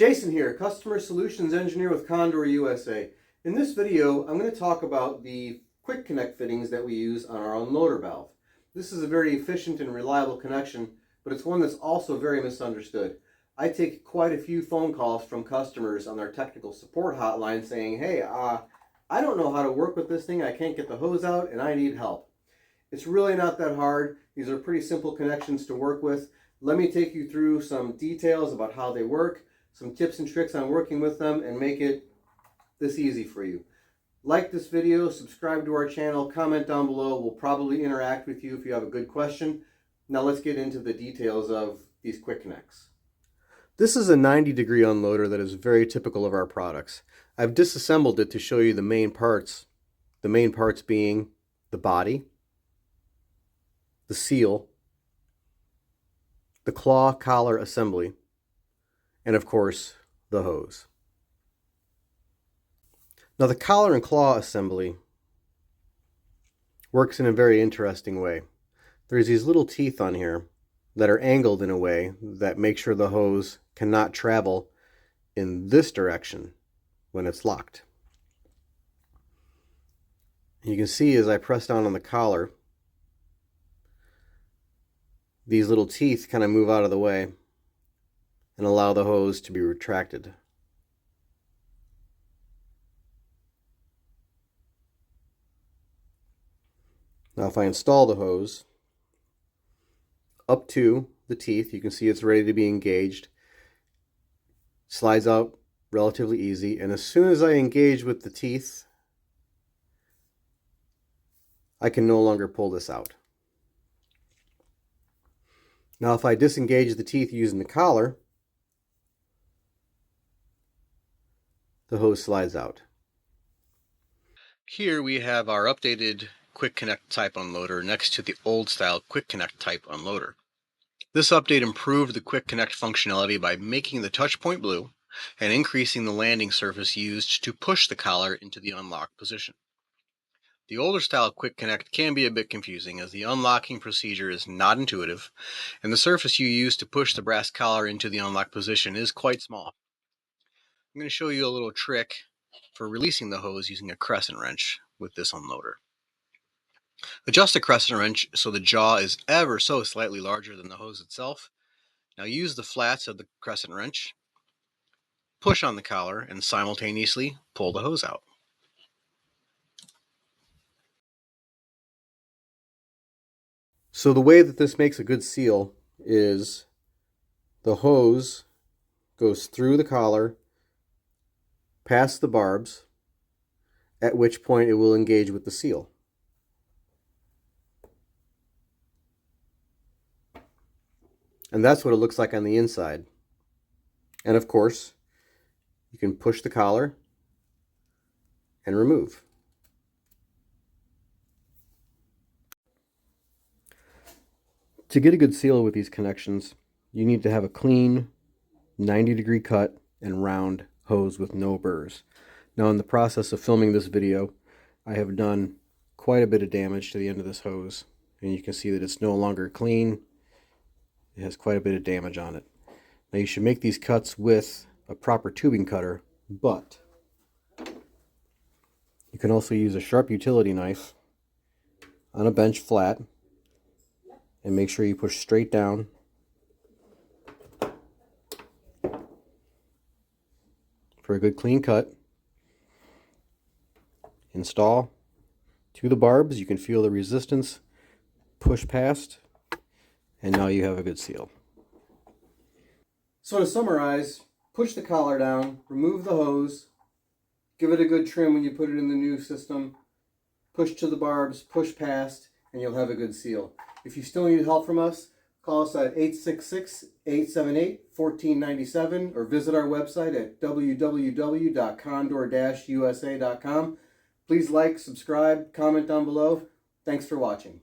Jason here, Customer Solutions Engineer with Condor USA. In this video, I'm going to talk about the quick connect fittings that we use on our unloader valve. This is a very efficient and reliable connection, but it's one that's also very misunderstood. I take quite a few phone calls from customers on their technical support hotline saying, hey, I don't know how to work with this thing, I can't get the hose out, and I need help. It's really not that hard. These are pretty simple connections to work with. Let me take you through some details about how they work, some tips and tricks on working with them, and make it this easy for you. Like this video, subscribe to our channel, comment down below. We'll probably interact with you if you have a good question. Now let's get into the details of these quick connects. This is a 90-degree unloader that is very typical of our products. I've disassembled it to show you the main parts being the body, the seal, the claw collar assembly, and of course the hose. Now the collar and claw assembly works in a very interesting way. There's these little teeth on here that are angled in a way that make sure the hose cannot travel in this direction when it's locked. You can see as I press down on the collar, these little teeth kind of move out of the way and allow the hose to be retracted. Now if I install the hose up to the teeth, you can see it's ready to be engaged. Slides out relatively easy, and as soon as I engage with the teeth, I can no longer pull this out. Now if I disengage the teeth using the collar, the hose slides out. Here we have our updated Quick Connect type unloader next to the old style Quick Connect type unloader. This update improved the Quick Connect functionality by making the touch point blue and increasing the landing surface used to push the collar into the unlocked position. The older style Quick Connect can be a bit confusing as the unlocking procedure is not intuitive and the surface you use to push the brass collar into the unlocked position is quite small. I'm going to show you a little trick for releasing the hose using a crescent wrench with this unloader. Adjust the crescent wrench so the jaw is ever so slightly larger than the hose itself. Now use the flats of the crescent wrench, push on the collar, and simultaneously pull the hose out. So the way that this makes a good seal is the hose goes through the collar, past the barbs, at which point it will engage with the seal. And that's what it looks like on the inside. And of course, you can push the collar and remove. To get a good seal with these connections, you need to have a clean 90-degree cut and round hose with no burrs. Now in the process of filming this video, I have done quite a bit of damage to the end of this hose, and you can see that it's no longer clean. It has quite a bit of damage on it. Now you should make these cuts with a proper tubing cutter, but you can also use a sharp utility knife on a bench flat and make sure you push straight down for a good clean cut. Install to the barbs. You can feel the resistance push past, and now you have a good seal. So to summarize, push the collar down, remove the hose, give it a good trim when you put it in the new system, push to the barbs, push past, and you'll have a good seal. If you still need help from us, call us at 866-878-1497 or visit our website at www.condor-usa.com. Please like, subscribe, comment down below. Thanks for watching.